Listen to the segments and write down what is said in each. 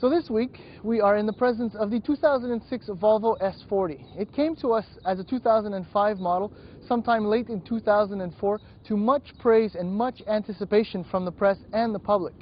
So this week we are in the presence of the 2006 Volvo S40. It came to us as a 2005 model sometime late in 2004 to much praise and much anticipation from the press and the public.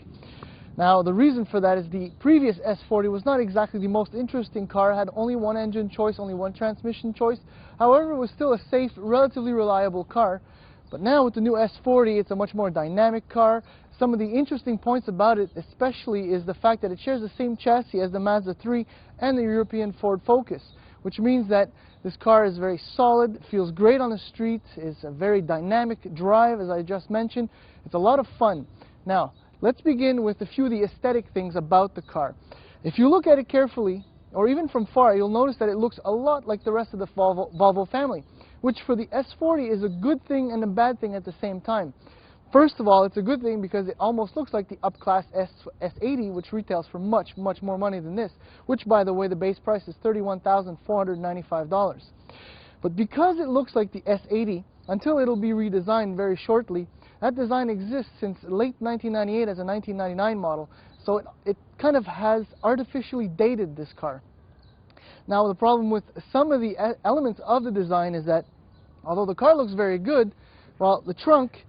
Now the reason for that is the previous S40 was not exactly the most interesting car, had only one engine choice, only one transmission choice. However, it was still a safe, relatively reliable car. But now with the new S40, it's a much more dynamic car. Some of the interesting points about it especially is the fact that it shares the same chassis as the Mazda 3 and the European Ford Focus, which means that this car is very solid, feels great on the street, is a very dynamic drive, as I just mentioned. It's a lot of fun. Now, let's begin with a few of the aesthetic things about the car. If you look at it carefully, or even from far, you'll notice that it looks a lot like the rest of the Volvo family, which for the S40 is a good thing and a bad thing at the same time. First of all, it's a good thing because it almost looks like the up-class S80, which retails for much, much more money than this, which, by the way, the base price is $31,495. But because it looks like the S80, until it'll be redesigned very shortly, that design exists since late 1998 as a 1999 model, so it kind of has artificially dated this car. Now, the problem with some of the elements of the design is that, although the car looks very good, well, the trunk,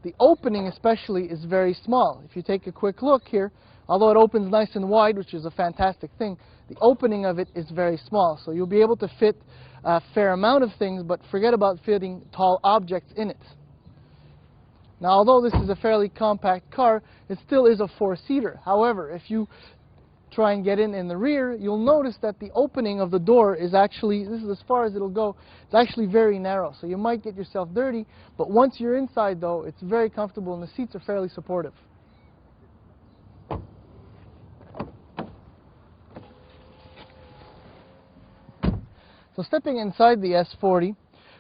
the opening especially, is very small. If you take a quick look here, although it opens nice and wide, which is a fantastic thing, the opening of it is very small. So you'll be able to fit a fair amount of things, but forget about fitting tall objects in it. Now, although this is a fairly compact car, it still is a four-seater. However, if you try and get in the rear, you'll notice that the opening of the door is actually, this is as far as it'll go, it's actually very narrow. So you might get yourself dirty, but once you're inside though, it's very comfortable and the seats are fairly supportive. So stepping inside the S40,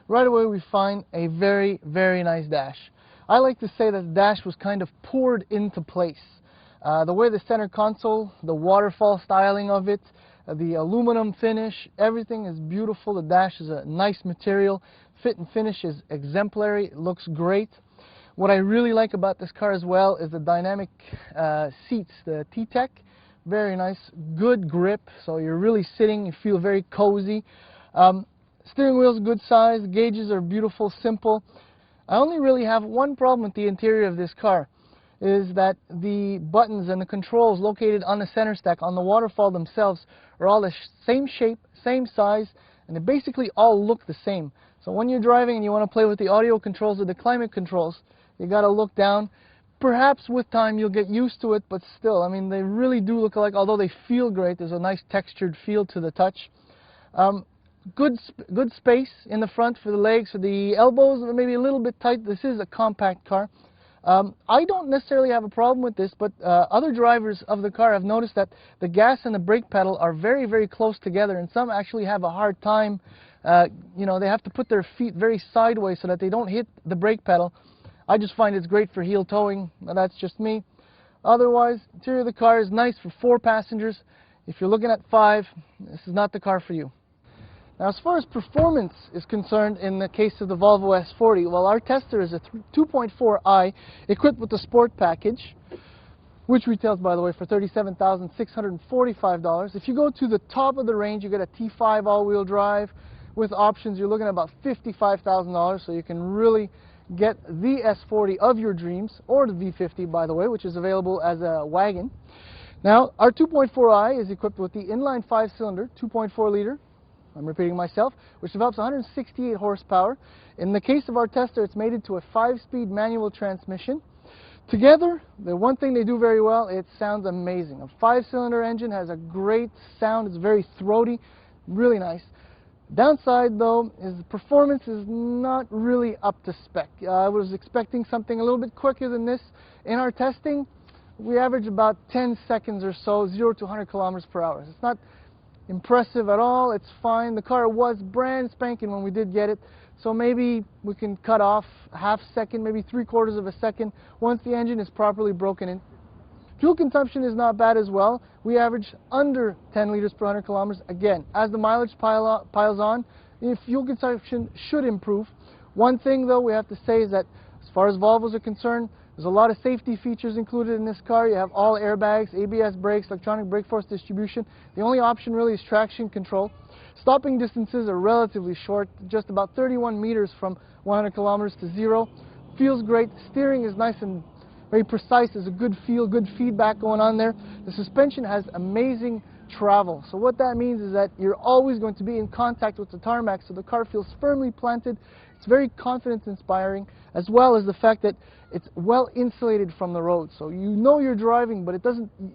right away we find a very, very nice dash. I like to say that the dash was kind of poured into place. The way the center console, the waterfall styling of it, the aluminum finish, everything is beautiful. The dash is a nice material. Fit and finish is exemplary. It looks great. What I really like about this car as well is the dynamic seats, the T-Tech. Very nice, good grip, so you're really sitting, you feel very cozy. Steering wheel's good size, gauges are beautiful, simple. I only really have one problem with the interior of this car, is that the buttons and the controls located on the center stack, on the waterfall themselves, are all the same shape, same size, and they basically all look the same. So when you're driving and you want to play with the audio controls or the climate controls, you got to look down. Perhaps with time you'll get used to it, but still, I mean, they really do look alike, although they feel great. There's a nice textured feel to the touch. Good space in the front for the legs, for the elbows, maybe a little bit tight. This is a compact car. I don't necessarily have a problem with this, but other drivers of the car have noticed that the gas and the brake pedal are very, very close together, and some actually have a hard time. You know, they have to put their feet very sideways so that they don't hit the brake pedal. I just find it's great for heel towing, but that's just me. Otherwise, interior of the car is nice for 4 passengers. If you're looking at 5, this is not the car for you. Now, as far as performance is concerned in the case of the Volvo S40, well, our tester is a 2.4i equipped with the Sport package, which retails, by the way, for $37,645. If you go to the top of the range, you get a T5 all-wheel drive with options. You're looking at about $55,000, so you can really get the S40 of your dreams, or the V50, by the way, which is available as a wagon. Now, our 2.4i is equipped with the inline 5-cylinder, 2.4-liter. I'm repeating myself, which develops 168 horsepower. In the case of our tester, it's mated to a 5-speed manual transmission. Together, the one thing they do very well, it sounds amazing. A 5-cylinder engine has a great sound. It's very throaty, really nice. Downside, though, is the performance is not really up to spec. I was expecting something a little bit quicker than this. In our testing, we average about 10 seconds or so, 0 to 100 kilometers per hour. It's not impressive at all. It's fine. The car was brand spanking when we did get it, so maybe we can cut off a half second, maybe 3/4 of a second once the engine is properly broken in. Fuel consumption is not bad as well. We average under 10 liters per 100 kilometers. Again, as the mileage piles on, the fuel consumption should improve. One thing, though, we have to say is that as far as Volvos are concerned, There's a lot of safety features included in this car. You have all airbags, ABS brakes, electronic brake force distribution. The only option really is traction control. Stopping distances are relatively short, just about 31 meters from 100 kilometers to 0. Feels great. Steering is nice and very precise. There's a good feel, good feedback going on there. The suspension has amazing travel. So what that means is that you're always going to be in contact with the tarmac, so the car feels firmly planted. It's very confidence inspiring, as well as the fact that it's well insulated from the road. So you know you're driving, but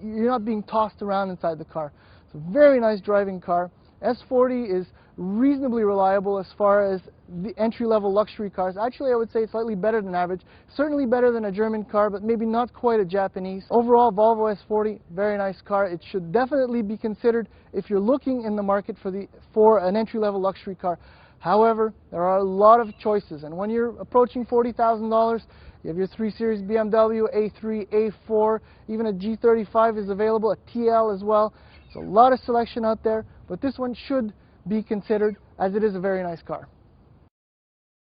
you're not being tossed around inside the car. It's a very nice driving car. S40 is reasonably reliable as far as the entry-level luxury cars. Actually, I would say it's slightly better than average. Certainly better than a German car, but maybe not quite a Japanese. Overall, Volvo S40, very nice car. It should definitely be considered if you're looking in the market for an entry-level luxury car. However, there are a lot of choices, and when you're approaching $40,000, you have your 3 Series BMW, A3, A4, even a G35 is available, a TL as well. There's a lot of selection out there, but this one should be considered as it is a very nice car.